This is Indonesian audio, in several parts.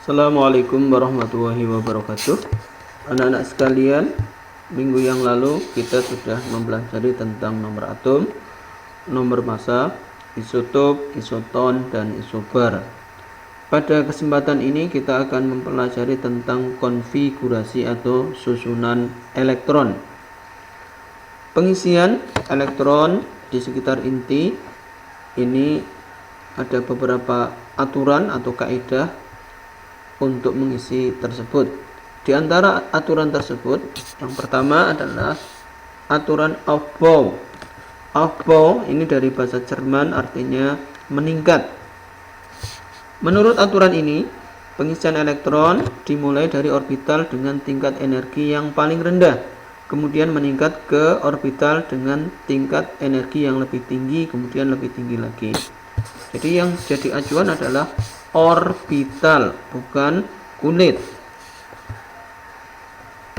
Assalamualaikum warahmatullahi wabarakatuh. Anak-anak sekalian, minggu yang lalu kita sudah mempelajari tentang nomor atom, nomor massa, isotop, isoton, dan isobar. Pada kesempatan ini kita akan mempelajari tentang konfigurasi atau susunan elektron. Pengisian elektron di sekitar inti ini ada beberapa aturan atau kaidah untuk mengisi tersebut. Di antara aturan tersebut, yang pertama adalah aturan Aufbau. Aufbau ini dari bahasa Jerman, artinya meningkat. Menurut aturan ini, pengisian elektron dimulai dari orbital dengan tingkat energi yang paling rendah, kemudian meningkat ke orbital dengan tingkat energi yang lebih tinggi, kemudian lebih tinggi lagi. Jadi yang jadi acuan adalah orbital, bukan kulit.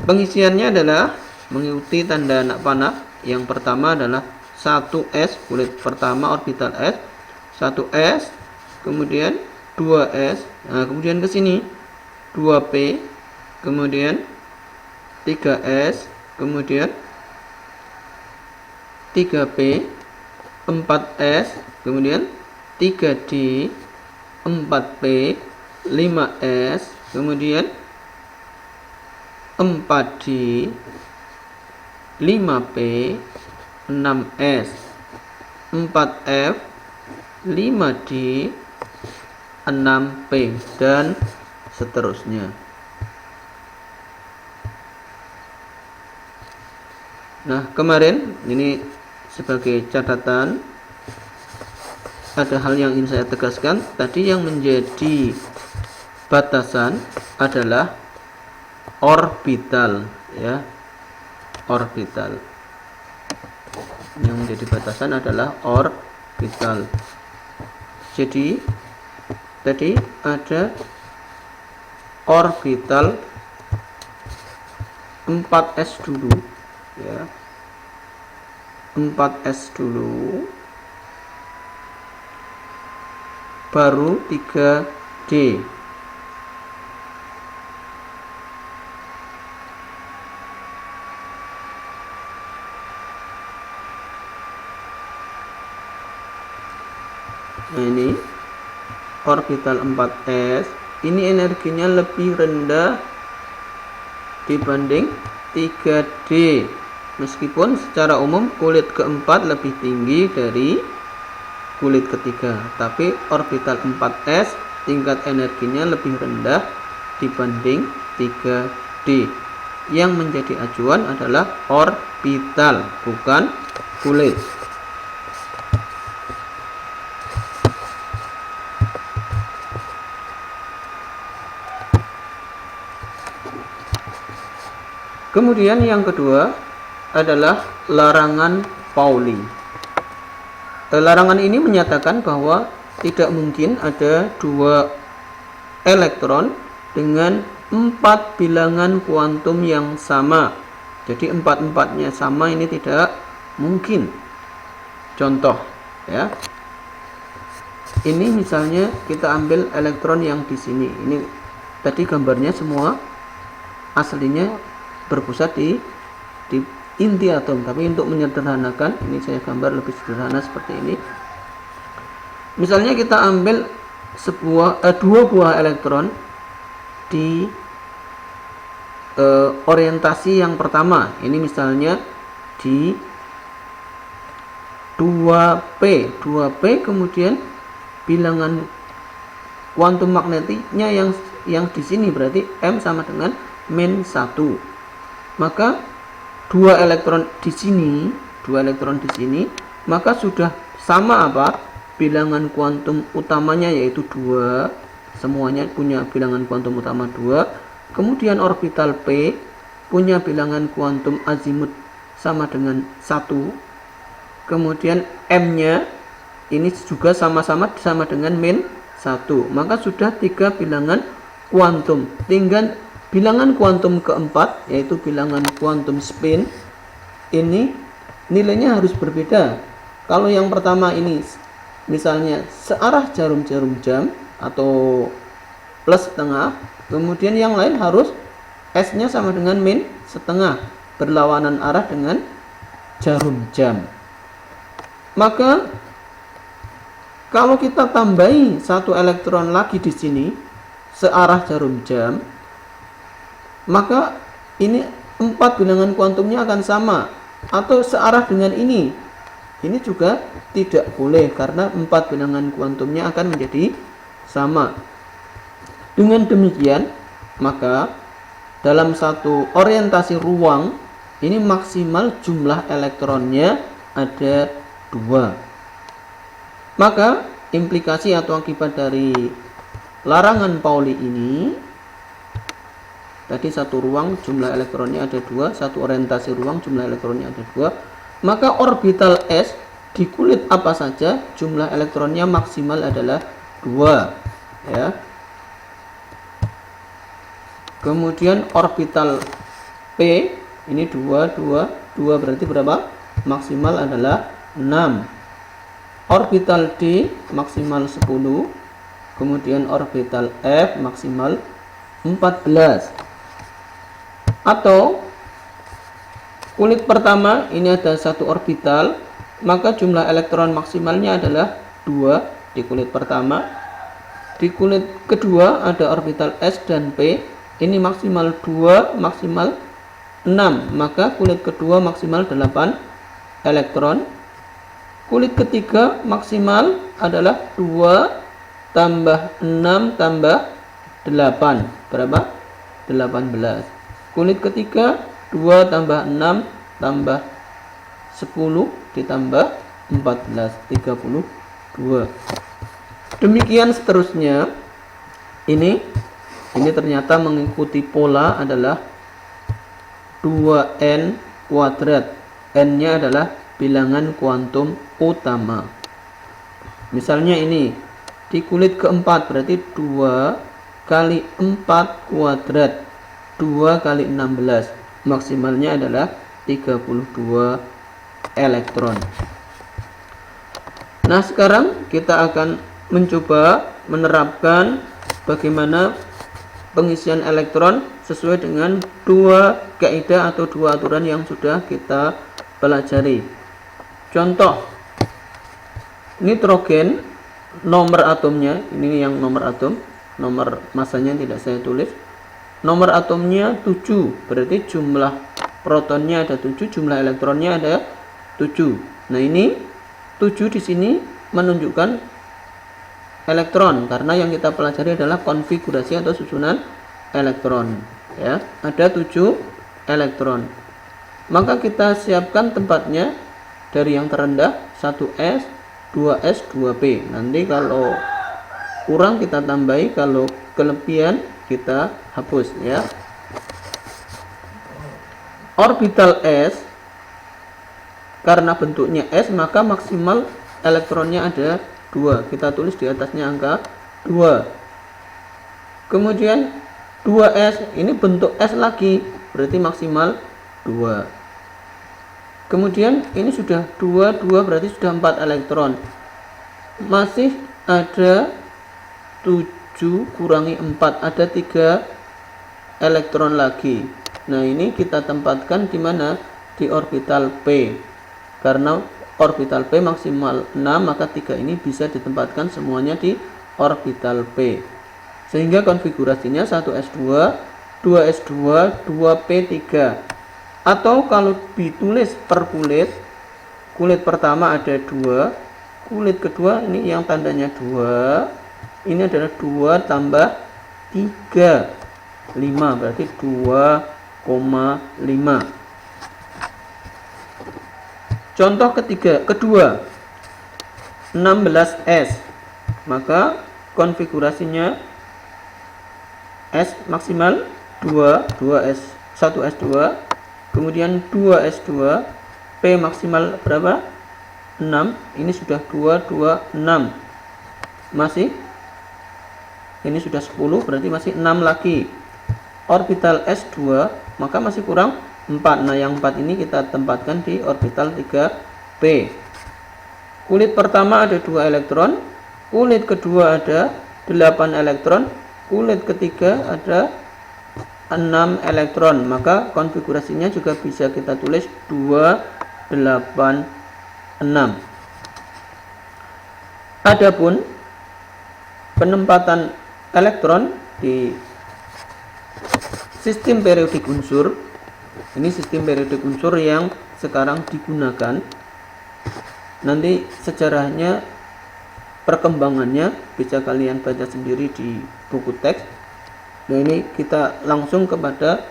Pengisiannya adalah mengikuti tanda anak panah. Yang pertama adalah 1s, kulit pertama orbital s, 1s, kemudian 2s, nah kemudian ke sini 2p, kemudian 3s, kemudian 3p, 4s, kemudian 3d, 4p, 5s, kemudian 4d, 5p, 6s, 4f, 5d, 6p, dan seterusnya. Nah, kemarin ini sebagai catatan, ada hal yang ingin saya tegaskan. Tadi yang menjadi batasan adalah orbital, ya, orbital. Yang menjadi batasan adalah orbital. Jadi tadi ada orbital 4s dulu, ya, 4s dulu, baru 3D. Nah, ini orbital 4s, ini energinya lebih rendah dibanding 3D. Meskipun secara umum kulit keempat lebih tinggi dari kulit ketiga, tapi orbital 4s tingkat energinya lebih rendah dibanding 3D. Yang menjadi acuan adalah orbital, bukan kulit. Kemudian yang kedua adalah larangan Pauli. Larangan ini menyatakan bahwa tidak mungkin ada dua elektron dengan 4 bilangan kuantum yang sama. Jadi 4-4-nya sama, ini tidak mungkin. Contoh, ya. Ini misalnya kita ambil elektron yang di sini. Ini tadi gambarnya semua aslinya berpusat di inti atom, tapi untuk menyederhanakan ini saya gambar lebih sederhana seperti ini. Misalnya kita ambil dua buah elektron di orientasi yang pertama. Ini misalnya di 2p, kemudian bilangan kuantum magnetiknya yang di sini berarti M sama dengan -1. Maka dua elektron di sini, maka sudah sama apa? Bilangan kuantum utamanya, yaitu 2. Semuanya punya bilangan kuantum utama 2. Kemudian orbital P punya bilangan kuantum azimut sama dengan 1. Kemudian M-nya ini juga sama dengan -1. Maka sudah 3 bilangan kuantum. Tinggal bilangan kuantum keempat, yaitu bilangan kuantum spin, ini nilainya harus berbeda. Kalau yang pertama ini misalnya searah jarum-jarum jam atau plus setengah, kemudian yang lain harus S-nya sama dengan min setengah, berlawanan arah dengan jarum jam. Maka kalau kita tambahi satu elektron lagi di sini searah jarum jam, maka ini 4 bilangan kuantumnya akan sama, atau searah dengan ini. Ini juga tidak boleh karena 4 bilangan kuantumnya akan menjadi sama. Dengan demikian, maka dalam satu orientasi ruang ini maksimal jumlah elektronnya ada 2. Maka implikasi atau akibat dari larangan Pauli ini, tadi satu ruang jumlah elektronnya ada 2, satu orientasi ruang jumlah elektronnya ada 2, maka orbital S di kulit apa saja jumlah elektronnya maksimal adalah 2, ya. Kemudian orbital P ini 2 berarti berapa? Maksimal adalah 6. Orbital D maksimal 10. Kemudian orbital F maksimal 14. Atau kulit pertama ini ada satu orbital, maka jumlah elektron maksimalnya adalah 2 di kulit pertama. Di kulit kedua ada orbital S dan P, ini maksimal 2, maksimal 6, maka kulit kedua maksimal 8 elektron. Kulit ketiga maksimal adalah 2 tambah 6 tambah 8, berapa? 18. Kulit ketiga 2 tambah 6 tambah 10 ditambah 14, 32. Demikian seterusnya. Ini ternyata mengikuti pola adalah 2n kuadrat. N-nya adalah bilangan kuantum utama. Misalnya ini di kulit keempat berarti 2 kali 4 kuadrat, 2 kali 16, maksimalnya adalah 32 elektron. Nah, sekarang kita akan mencoba menerapkan bagaimana pengisian elektron sesuai dengan 2 kaidah atau 2 aturan yang sudah kita pelajari. Contoh, nitrogen, nomor atomnya, ini yang nomor atom, nomor masanya tidak saya tulis. Nomor atomnya 7, berarti jumlah protonnya ada 7, jumlah elektronnya ada 7. Nah, ini 7 di sini menunjukkan elektron karena yang kita pelajari adalah konfigurasi atau susunan elektron, ya. Ada 7 elektron. Maka kita siapkan tempatnya dari yang terendah 1s, 2s, 2p. Nanti kalau kurang kita tambahi, kalau kelebihan kita hapus, ya. Orbital S karena bentuknya S maka maksimal elektronnya ada 2. Kita tulis di atasnya angka 2. Kemudian 2s ini bentuk S lagi, berarti maksimal 2. Kemudian ini sudah 2 berarti sudah 4 elektron. Masih ada 7 kurangi 4, ada 3 elektron lagi. Nah, ini kita tempatkan di mana? Di orbital P. Karena orbital P maksimal 6, maka 3 ini bisa ditempatkan semuanya di orbital P. Sehingga konfigurasinya 1s2, 2s2, 2p3. Atau kalau ditulis per kulit, kulit pertama ada 2, kulit kedua ini yang tandanya 2, ini adalah 2 tambah 3, 5, berarti 2,5. Contoh kedua 16s, maka konfigurasinya S maksimal 2s 1s2, kemudian 2s2, P maksimal berapa? 6. Ini sudah 6. Masih ini sudah 10, berarti masih 6 lagi. Orbital S2 maka masih kurang 4. Nah, yang 4 ini kita tempatkan di orbital 3p. Kulit pertama ada 2 elektron, kulit kedua ada 8 elektron, kulit ketiga ada 6 elektron, maka konfigurasinya juga bisa kita tulis 286. Adapun penempatan elektron di sistem periodik unsur, ini sistem periodik unsur yang sekarang digunakan. Nanti sejarahnya, perkembangannya bisa kalian baca sendiri di buku teks. Nah, ini kita langsung kepada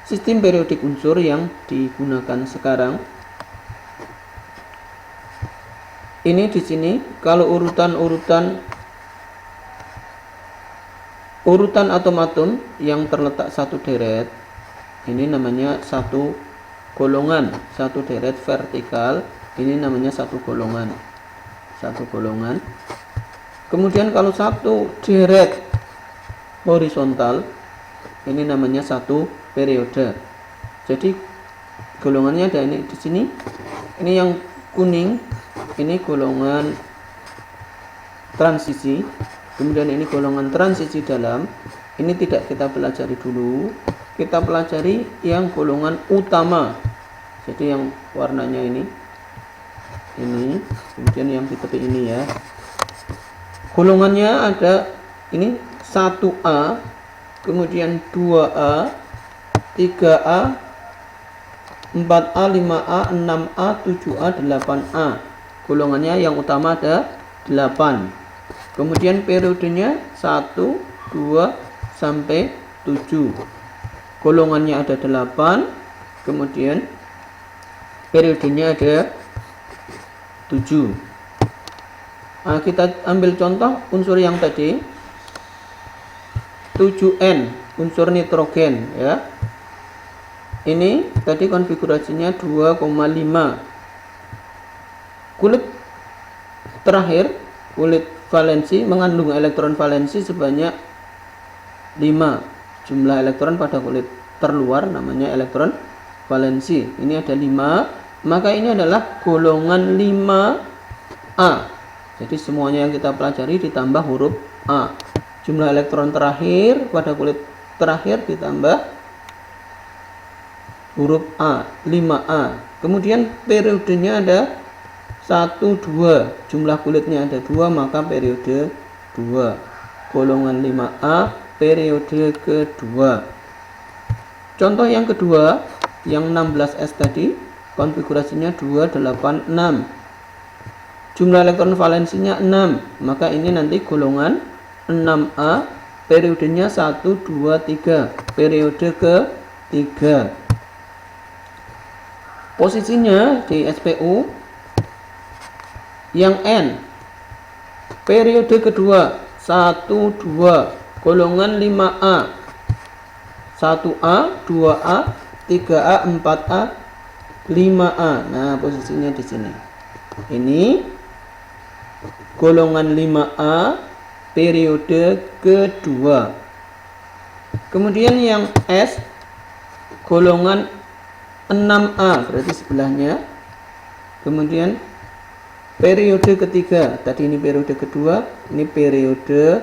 sistem periodik unsur yang digunakan sekarang. Ini di sini kalau urutan atom-atom yang terletak satu deret, ini namanya satu golongan. Satu deret vertikal, ini namanya satu golongan. Kemudian kalau satu deret horizontal, ini namanya satu periode. Jadi golongannya ada ini di sini. Ini yang kuning, ini golongan transisi. Kemudian ini golongan transisi dalam. Ini tidak kita pelajari dulu. Kita pelajari yang golongan utama. Jadi yang warnanya ini. Kemudian yang di tepi ini ya. Golongannya ada ini 1A, kemudian 2A, 3A, 4A, 5A, 6A, 7A, 8A. Golongannya yang utama ada 8. Kemudian periodenya 1, 2, sampai 7. Golongannya ada 8. Kemudian periodenya ada 7. Nah, kita ambil contoh unsur yang tadi 7N, unsur nitrogen ya. Ini tadi konfigurasinya 2,5. Kulit terakhir, kulit valensi mengandung elektron valensi sebanyak 5. Jumlah elektron pada kulit terluar namanya elektron valensi. Ini ada 5, maka ini adalah golongan 5A. Jadi semuanya yang kita pelajari ditambah huruf A. Jumlah elektron terakhir pada kulit terakhir ditambah huruf A, 5A. Kemudian periodenya ada 1, 2. Jumlah kulitnya ada 2, maka periode 2. Golongan 5A, periode kedua. Contoh yang kedua, yang 16S tadi, konfigurasinya 286. Jumlah elektron valensinya 6, maka ini nanti golongan 6A, periodenya 1, 2, 3. Periode ketiga. Posisinya di SPU yang N, periode kedua 1, 2, golongan 5A, 1A, 2A, 3A, 4A, 5A. Nah, posisinya di sini. Ini golongan 5A, periode kedua. Kemudian yang S, golongan 6A, berarti sebelahnya. Kemudian periode ketiga, tadi ini periode kedua, ini periode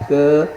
ketiga.